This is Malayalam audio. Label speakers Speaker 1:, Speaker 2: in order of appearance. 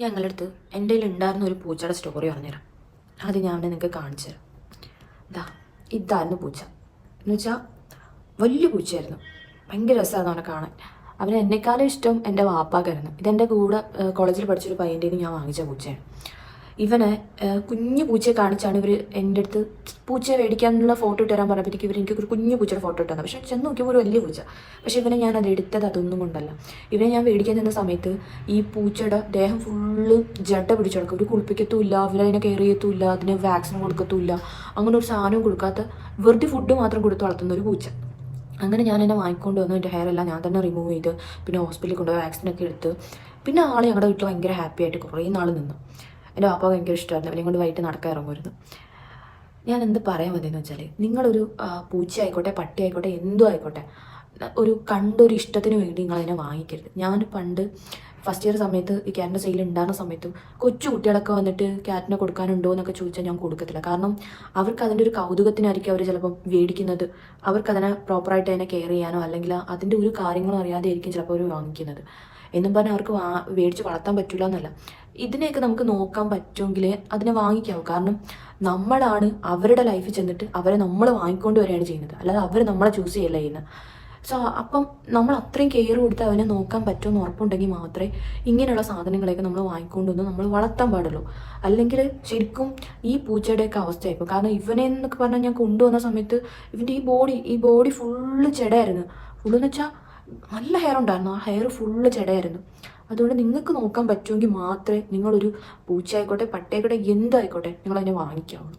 Speaker 1: ഞങ്ങളുടെ അടുത്ത് എൻ്റെ കയ്യിൽ ഉണ്ടായിരുന്ന ഒരു പൂച്ചയുടെ സ്റ്റോറി പറഞ്ഞുതരാം. അത് ഞാൻ അവിടെ നിങ്ങൾക്ക് കാണിച്ചു തരാം. ഇതായിരുന്നു പൂച്ച എന്ന് വെച്ചാൽ വലിയ പൂച്ചയായിരുന്നു. ഭയങ്കര രസമായിരുന്നു അവനെ കാണാൻ. അവന് എന്നെക്കാളും ഇഷ്ടം എൻ്റെ വാപ്പാക്കായിരുന്നു. ഇതെൻ്റെ കൂടെ കോളേജിൽ പഠിച്ചൊരു പയ്യൻ്റെ ഞാൻ വാങ്ങിച്ച പൂച്ചയാണ്. ഇവനെ കുഞ്ഞു പൂച്ചയെ കാണിച്ചാണ് ഇവർ എൻ്റെ അടുത്ത് പൂച്ചയെ മേടിക്കാനുള്ള ഫോട്ടോ ഇട്ട് തരാൻ പറഞ്ഞപ്പോഴത്തേക്ക് ഇവർ എനിക്കൊരു കുഞ്ഞു പൂച്ചയുടെ ഫോട്ടോ ഇട്ടു. പക്ഷേ ചെന്ന് നോക്കിയപ്പോൾ ഒരു വലിയ പൂച്ച. പക്ഷേ ഇവനെ ഞാൻ അത് എടുത്തത് അതൊന്നും കൊണ്ടല്ല. ഇവനെ ഞാൻ മേടിക്കാൻ നിന്ന സമയത്ത് ഈ പൂച്ചയുടെ ദേഹം ഫുള്ള് ജഡ പിടിച്ചു കിടക്കും. ഒരു കുളിപ്പിക്കത്തുമില്ല, അവരതിനെ കെയർ ചെയ്യത്തുമില്ല, അതിന് വാക്സിൻ കൊടുക്കത്തുമില്ല, അങ്ങനെ ഒരു സാധനവും കൊടുക്കാത്ത വെറുതെ ഫുഡ് മാത്രം കൊടുത്ത് വളർത്തുന്ന ഒരു പൂച്ച. അങ്ങനെ ഞാൻ എന്നെ വാങ്ങിക്കൊണ്ട് വന്നു. എൻ്റെ ഹെയർ എല്ലാം ഞാൻ തന്നെ റിമൂവ് ചെയ്ത് പിന്നെ ഹോസ്പിറ്റലിൽ കൊണ്ടുപോയി വാക്സിനൊക്കെ എടുത്ത് പിന്നെ ആൾ ഞങ്ങളുടെ വീട്ടിൽ ഭയങ്കര ഹാപ്പി ആയിട്ട് കുറേ നാൾ നിന്നു. എൻ്റെ വാപ്പ ഭയങ്കര ഇഷ്ടമായിരുന്നു. അവനെ കൊണ്ട് വൈകിട്ട് നടക്കാൻ ഇറങ്ങുമായിരുന്നു. ഞാൻ എന്ത് പറയാൻ മതിയെന്ന് വെച്ചാൽ, നിങ്ങളൊരു പൂച്ച ആയിക്കോട്ടെ പട്ടി ആയിക്കോട്ടെ എന്തും ആയിക്കോട്ടെ ഒരു കണ്ടൊരു ഇഷ്ടത്തിന് വേണ്ടി നിങ്ങളതിനെ വാങ്ങിക്കരുത്. ഞാൻ പണ്ട് ഫസ്റ്റ് ഇയർ സമയത്ത് ഈ ക്യാറ്റിൻ്റെ സെയിൽ ഉണ്ടാകുന്ന സമയത്തും കൊച്ചു കുട്ടികളൊക്കെ വന്നിട്ട് ക്യാറ്റിനെ കൊടുക്കാനുണ്ടോ എന്നൊക്കെ ചോദിച്ചാൽ ഞാൻ കൊടുക്കത്തില്ല. കാരണം അവർക്ക് അതിൻ്റെ ഒരു കൗതുകത്തിനായിരിക്കും അവർ ചിലപ്പം മേടിക്കുന്നത്. അവർക്കതിനെ പ്രോപ്പറായിട്ട് അതിനെ കെയർ ചെയ്യാനോ അല്ലെങ്കിൽ അതിൻ്റെ ഒരു കാര്യങ്ങളും അറിയാതെ ആയിരിക്കും ചിലപ്പോൾ അവർ വാങ്ങിക്കുന്നത്. എന്നും പറഞ്ഞാൽ അവർക്ക് മേടിച്ച് വളർത്താൻ പറ്റില്ല എന്നല്ല. ഇതിനെയൊക്കെ നമുക്ക് നോക്കാൻ പറ്റുമെങ്കിൽ അതിനെ വാങ്ങിക്കാവും. കാരണം നമ്മളാണ് അവരുടെ ലൈഫിൽ ചെന്നിട്ട് അവരെ നമ്മൾ വാങ്ങിക്കൊണ്ട് വരികയാണ് ചെയ്യുന്നത്, അല്ലാതെ അവർ നമ്മളെ ചൂസ് ചെയ്യല്ല ചെയ്യുന്നത്. സോ അപ്പം നമ്മൾ അത്രയും കെയർ കൊടുത്ത് അവനെ നോക്കാൻ പറ്റുമെന്ന് ഉറപ്പുണ്ടെങ്കിൽ മാത്രമേ ഇങ്ങനെയുള്ള സാധനങ്ങളെയൊക്കെ നമ്മൾ വാങ്ങിക്കൊണ്ടുവന്ന് നമ്മൾ വളർത്താൻ പാടുള്ളൂ. അല്ലെങ്കിൽ ശരിക്കും ഈ പൂച്ചയുടെയൊക്കെ അവസ്ഥയായിരിക്കും. കാരണം ഇവനെ എന്നൊക്കെ പറഞ്ഞാൽ ഞാൻ കൊണ്ടുവന്ന സമയത്ത് ഇവൻ്റെ ഈ ബോഡി ഫുള്ള് ചെടയായിരുന്നു. ഫുള്ളെന്ന് വെച്ചാൽ നല്ല ഹെയർ ഉണ്ടായിരുന്നു, ആ ഹെയർ ഫുള്ള് ചെടയായിരുന്നു. അതുകൊണ്ട് നിങ്ങൾക്ക് നോക്കാൻ പറ്റുമെങ്കിൽ മാത്രമേ നിങ്ങളൊരു പൂച്ച ആയിക്കോട്ടെ പട്ടിയായിക്കോട്ടെ എന്തായിക്കോട്ടെ നിങ്ങളതിനെ വാങ്ങിക്കാവുള്ളൂ.